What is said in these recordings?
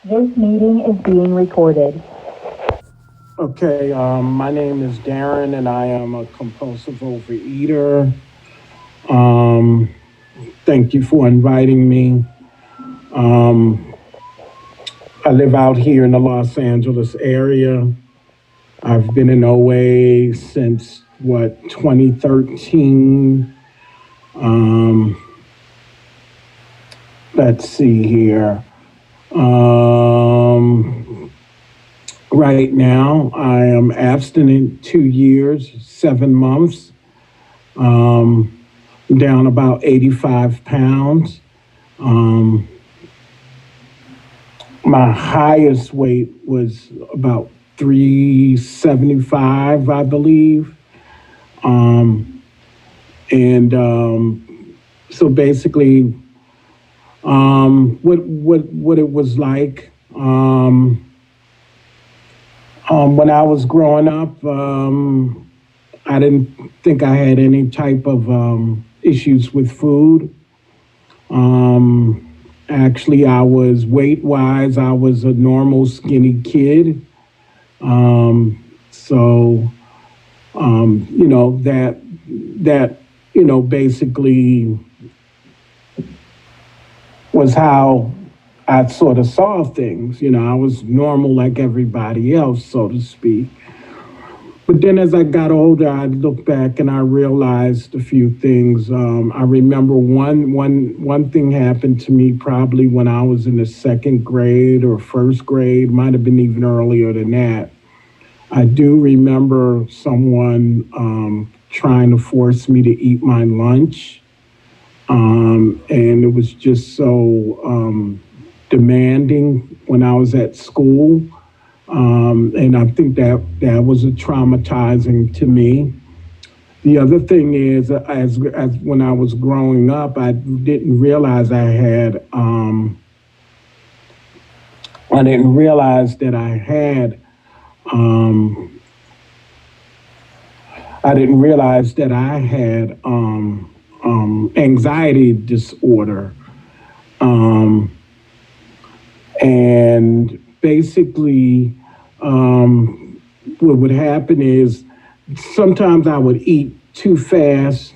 This meeting is being recorded. Okay, my name is Darren, and I am a compulsive overeater. Um, Thank you for inviting me. Um, I live out here in the Los Angeles area. I've been in OA since 2013. Um, let's see here. Um, right now, I am abstinent 2 years, 7 months. Um, down about 85 pounds. Um, my highest weight was about 375, I believe. Um, and so basically, what it was like when I was growing up, I didn't think I had any type of issues with food. Um, Actually, I was weight wise, I was a normal skinny kid. So, that, basically was how I sort of saw things. I was normal like everybody else, so to speak. But then as I got older, I looked back and I realized a few things. I remember one thing happened to me probably when I was in the second grade or first grade, might have been even earlier than that. I do remember someone trying to force me to eat my lunch. And it was just so demanding when I was at school. And I think that was a traumatizing to me. The other thing is, as when I was growing up, I didn't realize that um, I didn't realize that I had anxiety disorder. Um, and basically, what would happen is sometimes I would eat too fast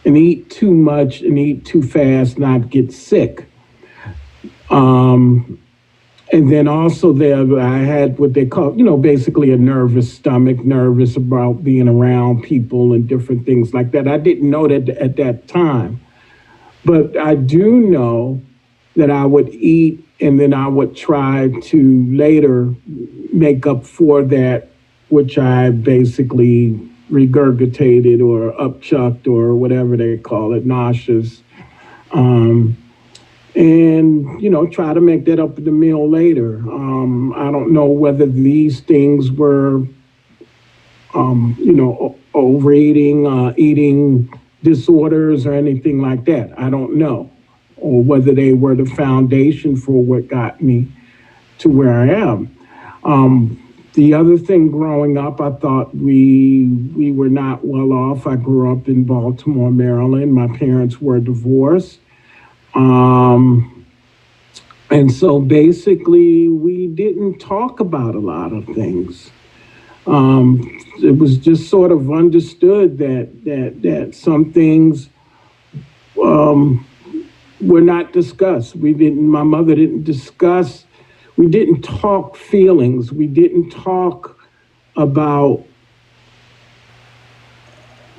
and eat too much and eat too fast, not get sick. Um, and then also there, I had what they call, basically a nervous stomach, nervous about being around people and different things like that. I didn't know that at that time, but I do know that I would eat and then I would try to later make up for that, which I basically regurgitated or upchucked or whatever they call it, nauseous. Um, and try to make that up in the meal later. I don't know whether these things were overeating, eating disorders or anything like that. I don't know, or whether they were the foundation for what got me to where I am. The other thing, growing up, I thought we were not well off. I grew up in Baltimore, Maryland. My parents were divorced. Um, and so basically, we didn't talk about a lot of things. Um, it was just sort of understood that some things um, were not discussed. We didn't. My mother didn't discuss. We didn't talk feelings. We didn't talk about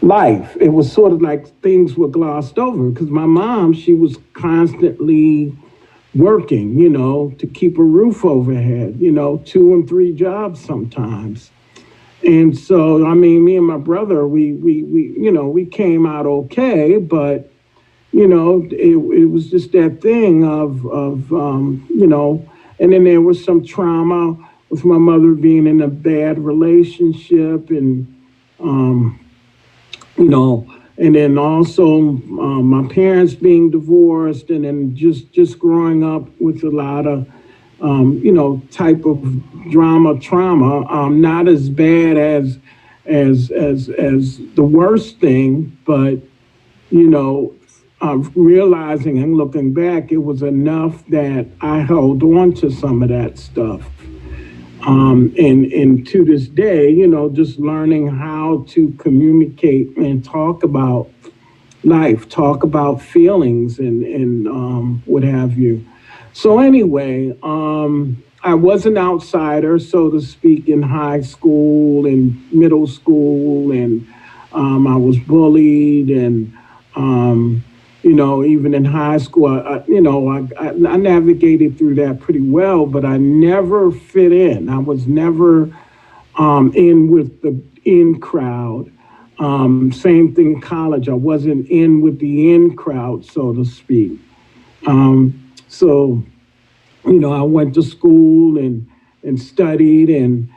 life. It was sort of like things were glossed over because my mom, she was constantly working, to keep a roof overhead, 2 and 3 jobs sometimes. And so, I mean, me and my brother, we came out okay, but it was just that thing of and then there was some trauma with my mother being in a bad relationship, and um, you know, and then also my parents being divorced, and then just growing up with a lot of type of trauma, not as bad as the worst thing, but you know, realizing and looking back, it was enough that I held on to some of that stuff. And to this day, just learning how to communicate and talk about life, talk about feelings and what have you. So anyway, I was an outsider, so to speak, in high school and middle school, and I was bullied, and even in high school, I navigated through that pretty well, but I never fit in. I was never in with the in crowd. Same thing in college. I wasn't in with the in crowd, so to speak. So, I went to school and studied and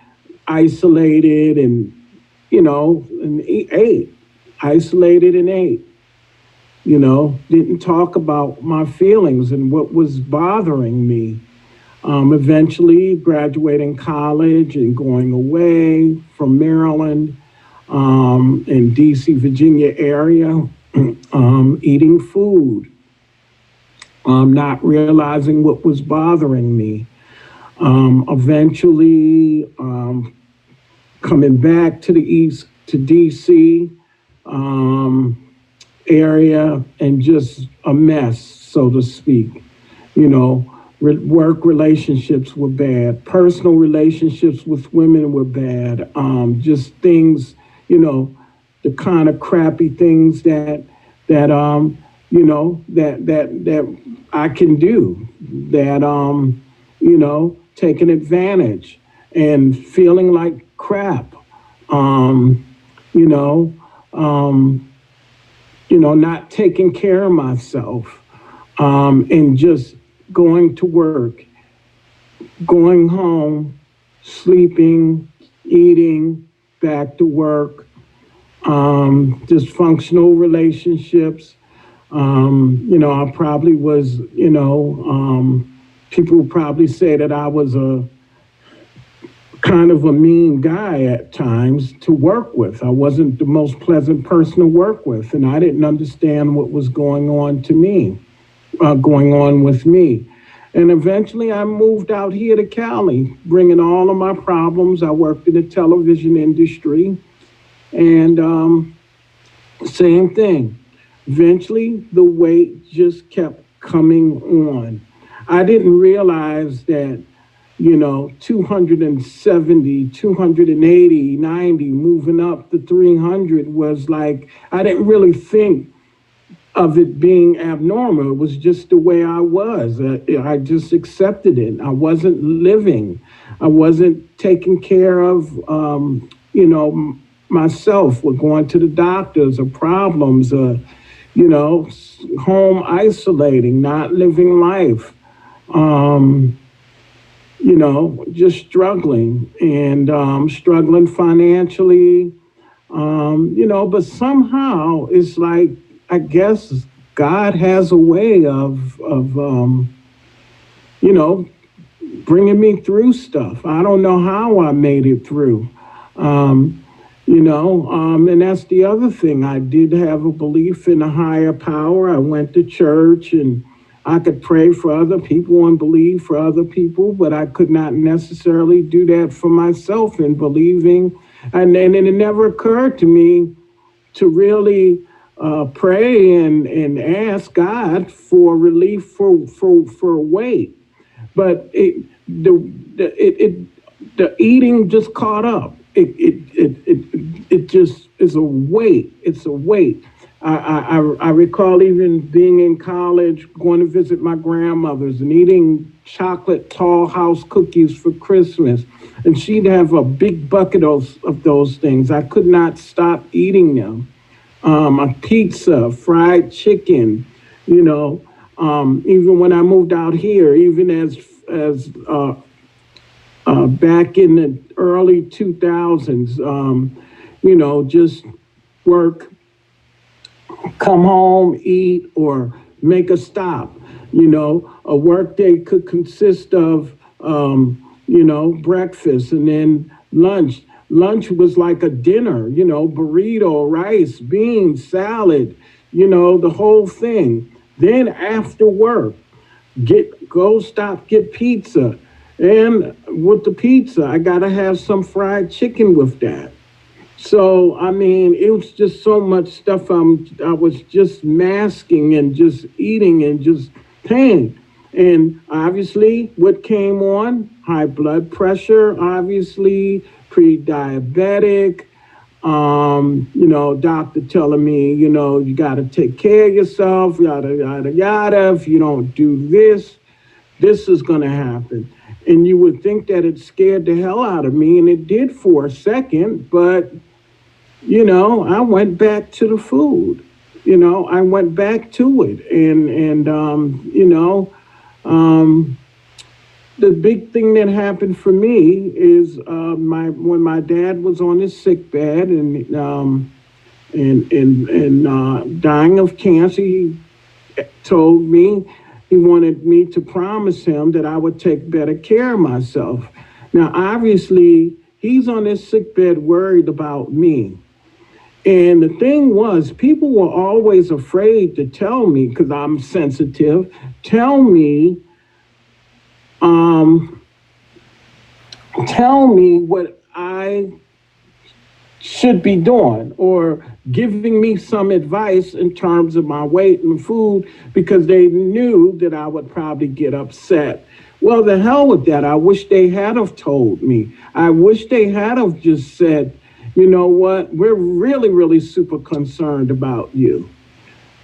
isolated and ate. Isolated and ate. Didn't talk about my feelings and what was bothering me. Eventually graduating college and going away from Maryland in DC, Virginia area, eating food, not realizing what was bothering me. Eventually coming back to the East, to DC area, and just a mess, so to speak. Work relationships were bad. Personal relationships with women were bad. Just things, the kind of crappy things that I can do. Taking advantage and feeling like crap. Not taking care of myself, and just going to work, going home, sleeping, eating, back to work, dysfunctional relationships. I probably was, people probably say that I was a kind of a mean guy at times to work with. I wasn't the most pleasant person to work with, and I didn't understand what was going on with me. And eventually I moved out here to Cali, bringing all of my problems. I worked in the television industry, and same thing. Eventually the weight just kept coming on. I didn't realize that 270, 280, 90, moving up to 300 was like, I didn't really think of it being abnormal. It was just the way I was. I just accepted it. I wasn't living. I wasn't taking care of, myself, or going to the doctors, or problems, home isolating, not living life. Just struggling and struggling financially, but somehow it's like, I guess God has a way of bringing me through stuff. I don't know how I made it through, and that's the other thing. I did have a belief in a higher power. I went to church, and I could pray for other people and believe for other people, but I could not necessarily do that for myself in believing. And it never occurred to me to really pray and ask God for relief for weight. But the eating just caught up. It just is a weight. It's a weight. I recall even being in college, going to visit my grandmother's and eating chocolate Tall House cookies for Christmas. And she'd have a big bucket of those things. I could not stop eating them. A pizza, fried chicken, even when I moved out here, even as back in the early 2000s, just work, come home, eat, or make a stop. A work day could consist of, breakfast and then lunch. Lunch was like a dinner, burrito, rice, beans, salad, the whole thing. Then after work, get pizza. And with the pizza, I gotta have some fried chicken with that. So I mean, it was just so much stuff. I was just masking and just eating and just pain. And obviously, what came on? High blood pressure, obviously, pre-diabetic. Doctor telling me, you got to take care of yourself, yada yada yada. If you don't do this, this is going to happen. And you would think that it scared the hell out of me, and it did for a second, but I went back to the food. I went back to it, and the big thing that happened for me is my when my dad was on his sick bed and dying of cancer. He told me he wanted me to promise him that I would take better care of myself. Now, obviously, he's on his sick bed worried about me. And the thing was, people were always afraid to tell me, because I'm sensitive, tell me, um, tell me what I should be doing, or giving me some advice in terms of my weight and food, because they knew that I would probably get upset. Well, the hell with that. I wish they had have told me. I wish they had have just said, you know what, we're really, really super concerned about you.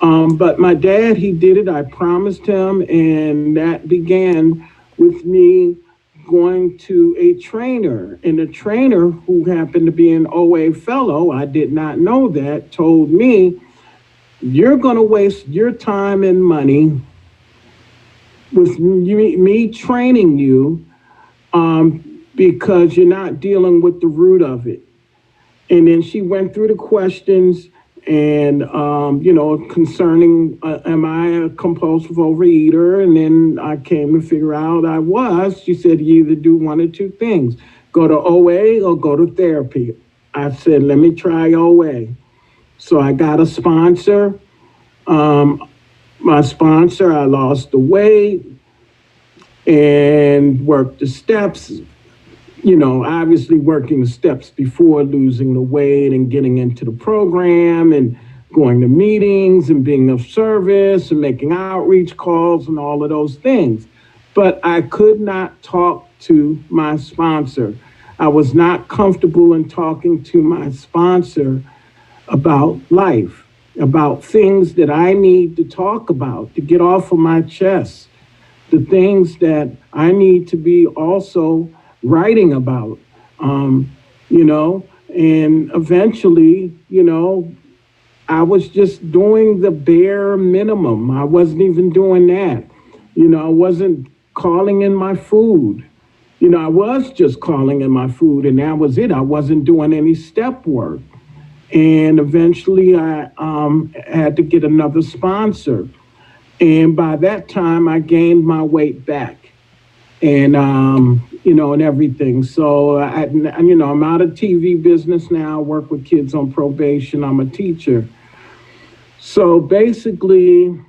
But my dad, he did it. I promised him, and that began with me going to a trainer. And the trainer, who happened to be an OA fellow, I did not know that, told me, you're going to waste your time and money with me training you, because you're not dealing with the root of it. And then she went through the questions and, concerning, am I a compulsive overeater? And then I came to figure out I was. She said, you either do one or two things, go to OA or go to therapy. I said, let me try OA. So I got a sponsor. My sponsor, I lost the weight and worked the steps. Obviously working the steps before losing the weight and getting into the program and going to meetings and being of service and making outreach calls and all of those things. But I could not talk to my sponsor. I was not comfortable in talking to my sponsor about life, about things that I need to talk about, to get off of my chest, the things that I need to be also writing about, and eventually, I was just doing the bare minimum. I wasn't even doing that. I wasn't calling in my food. I was just calling in my food, and that was it. I wasn't doing any step work. And eventually I had to get another sponsor. And by that time, I gained my weight back. And and everything. So I'm out of TV business now. I work with kids on probation. I'm a teacher. So basically,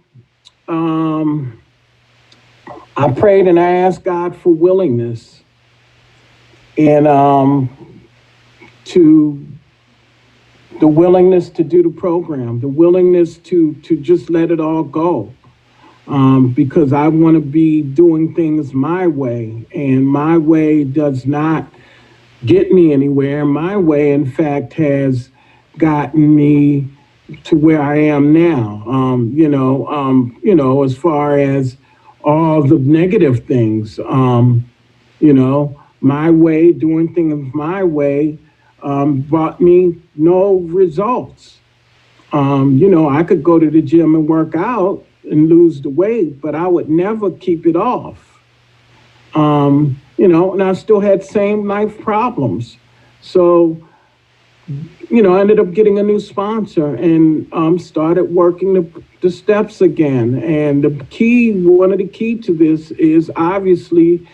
I prayed and I asked God for willingness, and to the willingness to do the program, the willingness to just let it all go. Because I want to be doing things my way, and my way does not get me anywhere. My way, in fact, has gotten me to where I am now. As far as all the negative things, my way, doing things my way, brought me no results. I could go to the gym and work out and lose the weight, but I would never keep it off. And I still had same life problems. So, I ended up getting a new sponsor and started working the steps again. And one of the key to this is obviously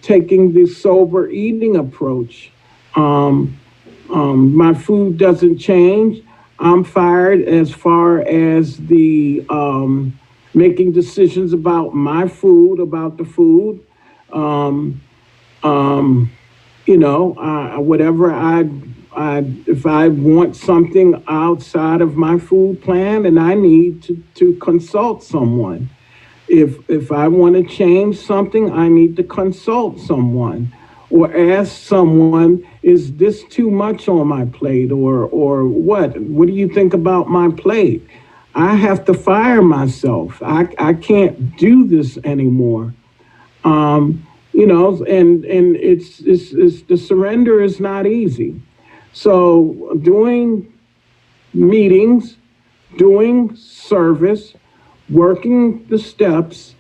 taking the sober eating approach. My food doesn't change. I'm fired as far as the making decisions about my food, about the food. Um, um, Whatever if I want something outside of my food plan, and I need to consult someone. If I want to change something, I need to consult someone or ask someone, is this too much on my plate, or what do you think about my plate? I have to fire myself. I can't do this anymore. And it's the surrender is not easy. So doing meetings, doing service, working the steps,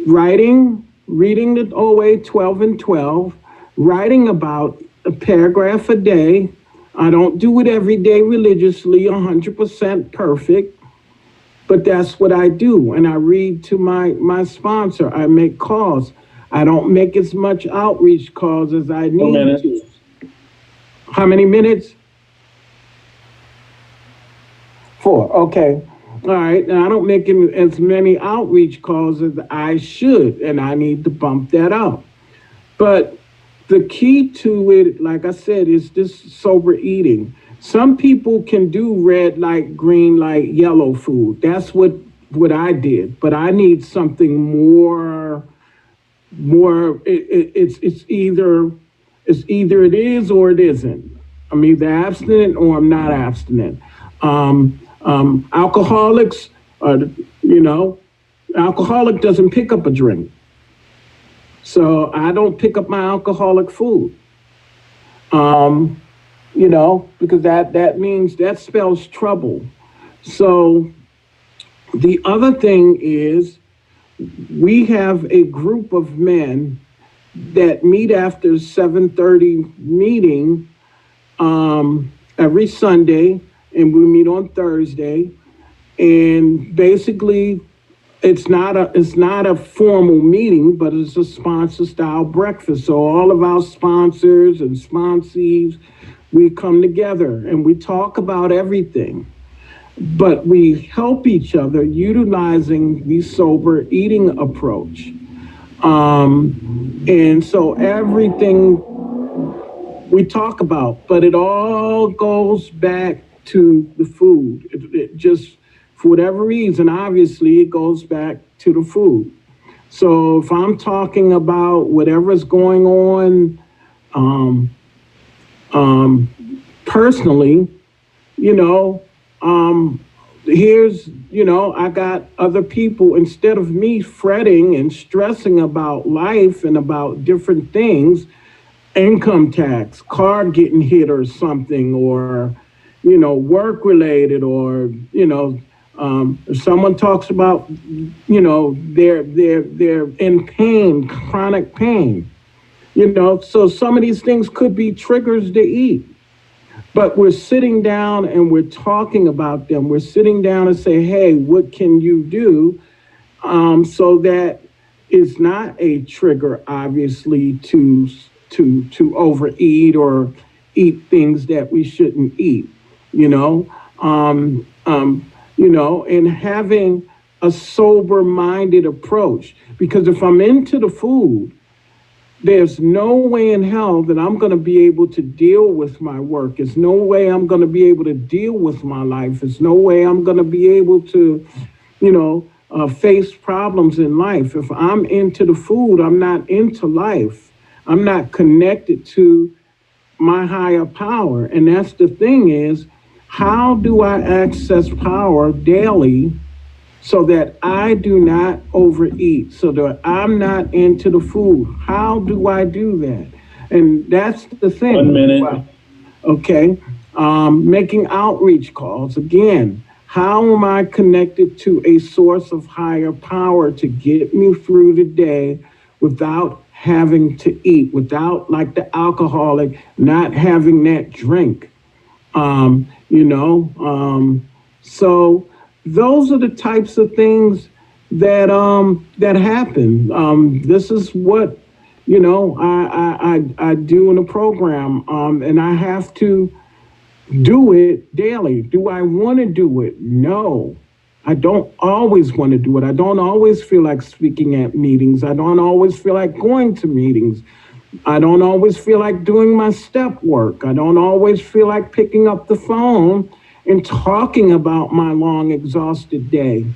writing, reading the OA 12 and 12, writing about a paragraph a day. I don't do it every day religiously, 100% perfect, but that's what I do. And I read to my sponsor. I make calls. I don't make as much outreach calls as I need to. How many minutes? 4. Okay. All right. And I don't make as many outreach calls as I should, and I need to bump that up. But the key to it, like I said, is this sober eating. Some people can do red light, green light, yellow food. That's what I did. But I need something more. It's either it is or it isn't. I'm either abstinent or I'm not abstinent. Alcoholics, you know, alcoholic doesn't pick up a drink. So I don't pick up my alcoholic food. Because that means that spells trouble. So the other thing is we have a group of men that meet after 7:30 meeting every Sunday, and we meet on Thursday. And basically, it's not a formal meeting, but it's a sponsor style breakfast. So all of our sponsors and sponsees, we come together and we talk about everything. But we help each other utilizing the sober eating approach. And so everything we talk about, but it all goes back to the food. It just, for whatever reason, obviously, it goes back to the food. So if I'm talking about whatever's going on personally, I got other people, instead of me fretting and stressing about life and about different things, income tax, car getting hit or something, or, work related, or, if someone talks about, they're in pain, chronic pain, so some of these things could be triggers to eat. But we're sitting down and we're talking about them. We're sitting down and say, hey, what can you do? So that it's not a trigger, obviously, to overeat or eat things that we shouldn't eat, and having a sober-minded approach. Because if I'm into the food, there's no way in hell that I'm going to be able to deal with my work. There's no way I'm going to be able to deal with my life. There's no way I'm going to be able to, face problems in life. If I'm into the food, I'm not into life. I'm not connected to my higher power. And that's the thing is, how do I access power daily so that I do not overeat, so that I'm not into the food? How do I do that? And that's the thing. 1 minute. Okay. Making outreach calls. Again, how am I connected to a source of higher power to get me through the day without having to eat, without, like the alcoholic, not having that drink? So those are the types of things that happen. This is what you know, I do in a program, and I have to do it daily. Do I want to do it? No. I don't always want to do it. I don't always feel like speaking at meetings. I don't always feel like going to meetings. I don't always feel like doing my step work. I don't always feel like picking up the phone and talking about my long, exhausted day,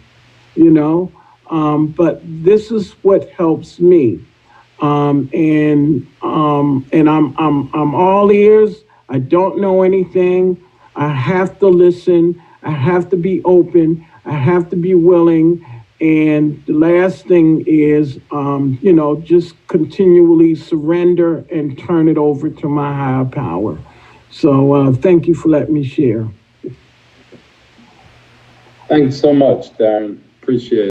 you know? But this is what helps me. I'm all ears. I don't know anything. I have to listen. I have to be open. I have to be willing. And the last thing is, just continually surrender and turn it over to my higher power. So thank you for letting me share. Thanks so much, Darren. Appreciate it.